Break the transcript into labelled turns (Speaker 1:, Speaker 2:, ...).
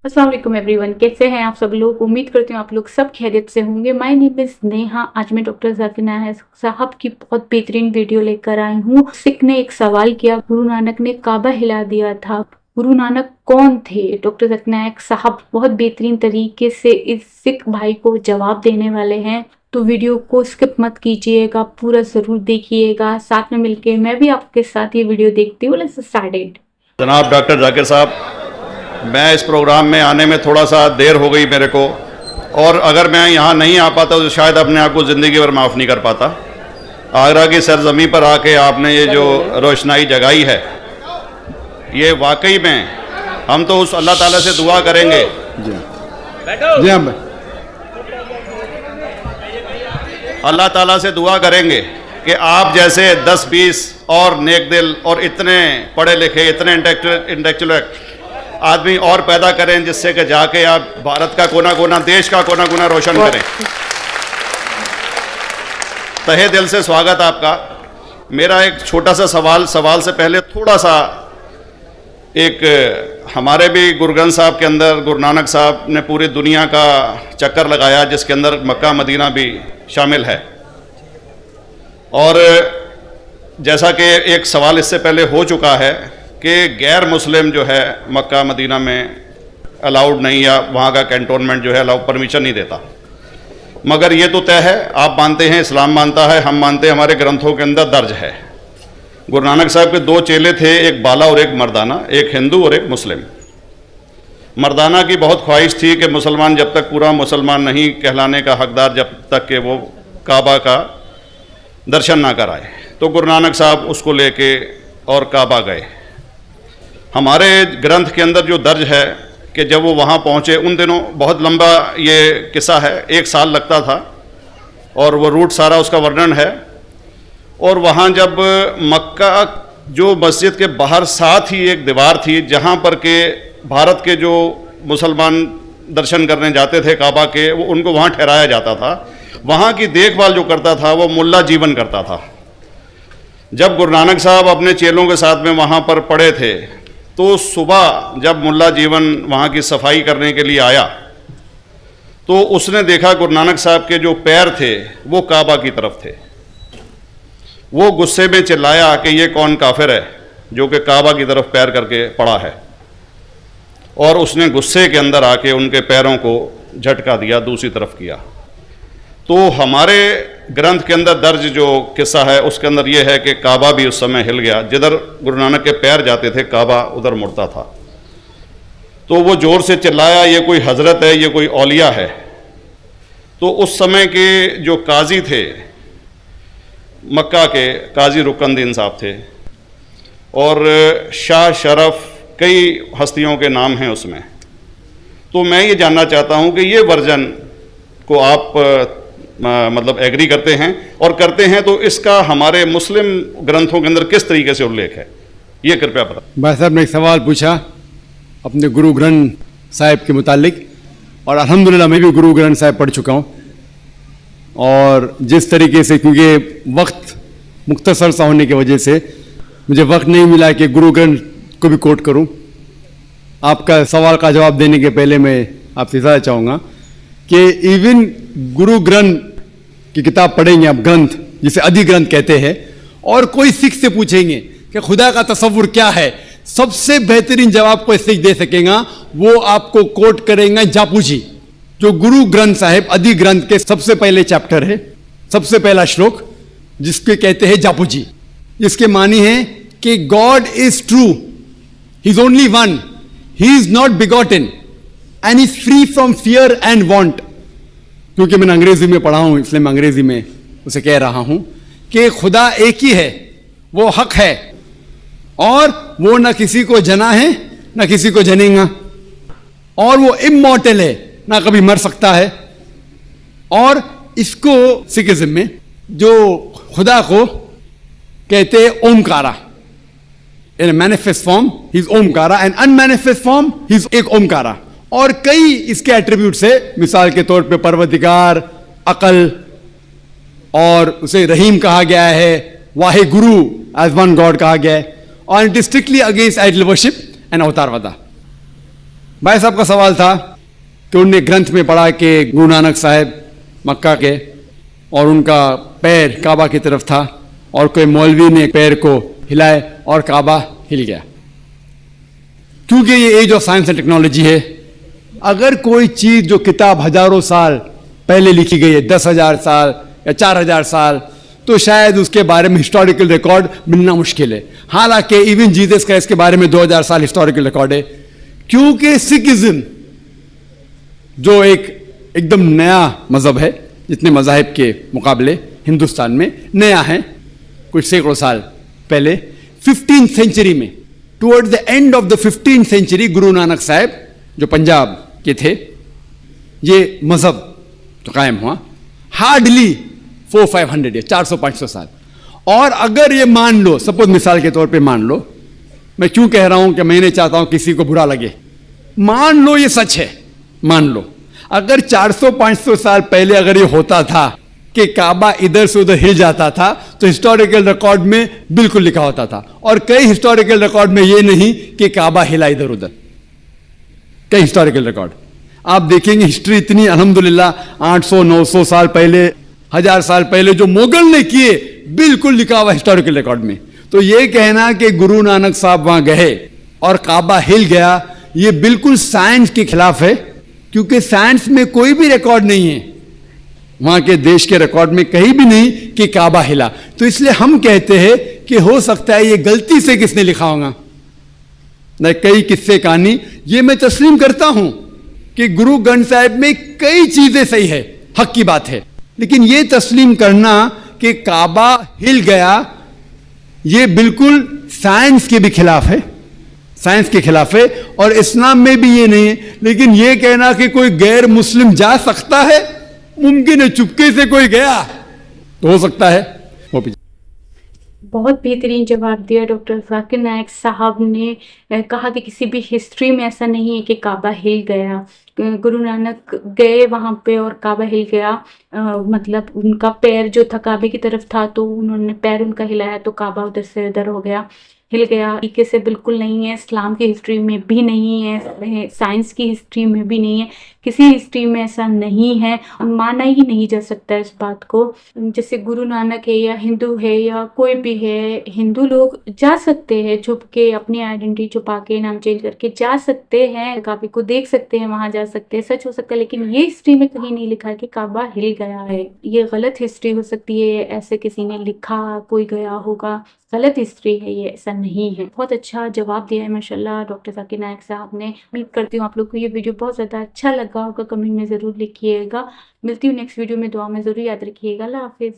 Speaker 1: अस्सलाम वालेकुम एवरीवन, कैसे हैं आप सब लोग। उम्मीद करती हूँ आप लोग सब खैरियत से होंगे। My name is Neha. आज मैं डॉक्टर जाकिर नायक साहब की बहुत बेहतरीन वीडियो लेकर आई हूँ। सिख ने एक सवाल किया, गुरु नानक ने काबा हिला दिया था, गुरु नानक कौन थे। डॉक्टर जाकिर नायक साहब बहुत बेहतरीन तरीके से इस सिख भाई को जवाब देने वाले हैं, तो वीडियो को स्किप मत कीजिएगा, पूरा जरूर देखिएगा। साथ में मिलके मैं भी आपके साथ ये वीडियो देखती हूँ। Let's start it.
Speaker 2: जनाब डॉक्टर जाकिर साहब, मैं इस प्रोग्राम में आने में थोड़ा सा देर हो गई मेरे को, और अगर मैं यहाँ नहीं आ पाता तो शायद अपने आप को ज़िंदगी भर माफ़ नहीं कर पाता। आगरा की सरजमी पर आके आपने ये जो रोशनाई जगाई है, ये वाकई में हम तो उस अल्लाह ताला से दुआ करेंगे।
Speaker 3: जी हाँ,
Speaker 2: अल्लाह ताला से दुआ करेंगे कि आप जैसे 10-20 और नेक दिल और इतने पढ़े लिखे, इतने इंटेलेक्चुअल आदमी और पैदा करें, जिससे कि जाके आप भारत का कोना कोना, देश का कोना कोना रोशन करें। तहे दिल से स्वागत आपका। मेरा एक छोटा सा सवाल से पहले थोड़ा सा, एक हमारे भी गुरु ग्रंथ साहब के अंदर गुरु नानक साहब ने पूरी दुनिया का चक्कर लगाया, जिसके अंदर मक्का मदीना भी शामिल है। और जैसा कि एक सवाल इससे पहले हो चुका है कि गैर मुस्लिम जो है मक्का मदीना में अलाउड नहीं, या वहाँ का कैंटोनमेंट जो है अलाउ परमिशन नहीं देता। मगर ये तो तय है, आप मानते हैं, इस्लाम मानता है, हम मानते हैं, हमारे ग्रंथों के अंदर दर्ज है। गुरु नानक साहब के 2 चेले थे, एक बाला और एक मर्दाना, एक हिंदू और एक मुस्लिम। मर्दाना की बहुत ख्वाहिश थी कि मुसलमान जब तक पूरा मुसलमान नहीं कहलाने का हकदार, जब तक कि वो काबा का दर्शन ना कराए, तो गुरु नानक साहब उसको लेके और काबा गए। हमारे ग्रंथ के अंदर जो दर्ज है कि जब वो वहाँ पहुँचे, उन दिनों बहुत लंबा ये किस्सा है, 1 साल लगता था, और वो रूट सारा उसका वर्णन है। और वहाँ जब मक्का जो मस्जिद के बाहर साथ ही एक दीवार थी, जहाँ पर के भारत के जो मुसलमान दर्शन करने जाते थे काबा के, वो उनको वहाँ ठहराया जाता था। वहाँ की देखभाल जो करता था वो मुल्ला जीवन करता था। जब गुरु नानक साहब अपने चेलों के साथ में वहाँ पर पड़े थे, तो सुबह जब मुल्ला जीवन वहाँ की सफाई करने के लिए आया, तो उसने देखा गुरु नानक साहब के जो पैर थे वो काबा की तरफ थे। वो गुस्से में चिल्लाया कि ये कौन काफिर है जो कि काबा की तरफ पैर करके पड़ा है, और उसने गुस्से के अंदर आके उनके पैरों को झटका दिया, दूसरी तरफ किया। तो हमारे ग्रंथ के अंदर दर्ज जो किस्सा है उसके अंदर यह है कि काबा भी उस समय हिल गया। जिधर गुरु नानक के पैर जाते थे काबा उधर मुड़ता था। तो वो जोर से चिल्लाया, ये कोई हजरत है, ये कोई औलिया है। तो उस समय के जो काजी थे मक्का के, काजी रुकनुद्दीन साहब थे, और शाह शरफ, कई हस्तियों के नाम हैं उसमें। तो मैं ये जानना चाहता हूँ कि ये वर्जन को आप मतलब एग्री करते हैं, और करते हैं तो इसका हमारे मुस्लिम ग्रंथों के अंदर किस तरीके से उल्लेख है, ये कृपया बताएं।
Speaker 3: भाई साहब ने एक सवाल पूछा अपने गुरु ग्रंथ साहिब के मुतालिक, और अल्हम्दुलिल्लाह मैं भी गुरु ग्रंथ साहिब पढ़ चुका हूँ। और जिस तरीके से, क्योंकि वक्त मुख्तसर सा होने की वजह से मुझे वक्त नहीं मिला कि गुरु ग्रंथ को भी कोट करूँ। आपका सवाल का जवाब देने के पहले मैं आपसे ज़्यादा चाहूँगा कि इवन गुरु ग्रंथ की किताब पढ़ेंगे आप, ग्रंथ जिसे अधिग्रंथ कहते हैं, और कोई सिख से पूछेंगे कि खुदा का तसव्वुर क्या है, सबसे बेहतरीन जवाब कोई सिख दे सकेगा, वो आपको कोट करेंगे जापूजी, जो गुरु ग्रंथ साहिब अधिग्रंथ के सबसे पहले चैप्टर है, सबसे पहला श्लोक, जिसके कहते हैं जापूजी। इसके मानी है कि God is true, he is only one, he is not begotten and is free from fear and want. क्योंकि मैंने अंग्रेजी में पढ़ा हूं, इसलिए मैं अंग्रेजी में उसे कह रहा हूं कि खुदा एक ही है, वो हक है, और वो न किसी को जना है न किसी को जनेगा, और वो इमॉर्टल है, ना कभी मर सकता है। और इसको सिखिज्म में जो खुदा को कहते हैं Omkara, in manifest form he is Omkara, and unmanifest form he is एक ओमकारा। और कई इसके एट्रीब्यूट्स है, मिसाल के तौर पे परवरदिगार, अकल, और उसे रहीम कहा गया है, Wahe Guru as one God कहा गया है, और it is strictly against idol worship and अवतारवादा। भाई साहब का सवाल था कि उनने ग्रंथ में पढ़ा कि गुरु नानक साहब मक्का के और उनका पैर काबा की तरफ था और कोई मौलवी ने पैर को हिलाए और काबा हिल गया। क्योंकि ये age of science and technology है, अगर कोई चीज जो किताब हजारों साल पहले लिखी गई है, 10,000 साल या 4,000 साल, तो शायद उसके बारे में हिस्टोरिकल रिकॉर्ड मिलना मुश्किल है। हालांकि इवन जीसस का इसके बारे में 2000 साल हिस्टोरिकल रिकॉर्ड है, क्योंकि सिखिज्म जो एकदम नया मजहब है, जितने मजाहिब के मुकाबले हिंदुस्तान में नया है, कुछ सैकड़ों साल पहले 15th सेंचुरी में, towards the end of the 15th century, Guru Nanak साहब जो पंजाब के थे, ये मजहब तो कायम हुआ हार्डली 400-500 या 400-500 साल। और अगर ये मान लो, सपोज मिसाल के तौर पे मान लो, मैं क्यों कह रहा हूं कि मैं नहीं चाहता हूं किसी को बुरा लगे, मान लो ये सच है, मान लो अगर 400-500 साल पहले अगर ये होता था कि काबा इधर से उधर हिल जाता था, तो हिस्टोरिकल रिकॉर्ड में बिल्कुल लिखा होता था। और कई हिस्टोरिकल रिकॉर्ड में ये नहीं कि काबा हिला इधर उधर, कई हिस्टोरिकल रिकॉर्ड आप देखेंगे। हिस्ट्री इतनी अल्हम्दुलिल्लाह 800-900 साल पहले, 1000 साल पहले जो मुगल ने किए, बिल्कुल लिखा हुआ हिस्टोरिकल रिकॉर्ड में। तो ये कहना कि गुरु नानक साहब वहां गए और काबा हिल गया, ये बिल्कुल साइंस के खिलाफ है, क्योंकि साइंस में कोई भी रिकॉर्ड नहीं है, वहां के देश के रिकॉर्ड में कहीं भी नहीं कि काबा हिला। तो इसलिए हम कहते हैं कि हो सकता है ये गलती से किसने लिखा होगा, न कई किस्से कहानी। ये मैं तस्लीम करता हूं कि गुरु ग्रंथ साहिब में कई चीजें सही है, हक की बात है, लेकिन ये तस्लीम करना कि काबा हिल गया, ये बिल्कुल साइंस के भी खिलाफ है, साइंस के खिलाफ है। और इस्लाम में भी ये नहीं है। लेकिन ये कहना कि कोई गैर मुस्लिम जा सकता है, मुमकिन है चुपके से कोई गया तो हो सकता है।
Speaker 1: बहुत बेहतरीन जवाब दिया डॉक्टर जाकिर नायक साहब ने। कहा कि किसी भी हिस्ट्री में ऐसा नहीं है कि काबा हिल गया, गुरु नानक गए वहाँ पे और काबा हिल गया। मतलब उनका पैर जो था काबे की तरफ था, तो उन्होंने पैर उनका हिलाया तो काबा उधर से उधर हो गया, हिल गया। तरीके से बिल्कुल नहीं है, इस्लाम की हिस्ट्री में भी नहीं है, साइंस की हिस्ट्री में भी नहीं है, किसी हिस्ट्री में ऐसा नहीं है, माना ही नहीं जा सकता इस बात को। जैसे गुरु नानक है या हिंदू है या कोई भी है, हिंदू लोग जा सकते हैं छुप के, अपनी आइडेंटिटी छुपा के, नाम चेंज करके जा सकते हैं, काबे को देख सकते हैं, वहां जा सकते हैं, सच हो सकता है। लेकिन ये हिस्ट्री में कहीं नहीं लिखा है कि काबा हिल गया है। ये गलत हिस्ट्री हो सकती है, ऐसे किसी ने लिखा, कोई गया होगा, गलत हिस्ट्री है ये, ऐसा नहीं है। बहुत अच्छा जवाब दिया है माशाल्लाह डॉक्टर जाकिर नायक साहब ने। उम्मीद करती हूँ आप लोग को ये वीडियो बहुत ज़्यादा अच्छा लगा होगा, कमेंट में ज़रूर लिखिएगा। मिलती हूँ नेक्स्ट वीडियो में, दुआ में ज़रूर याद रखिएगा। अल्लाह हाफिज़।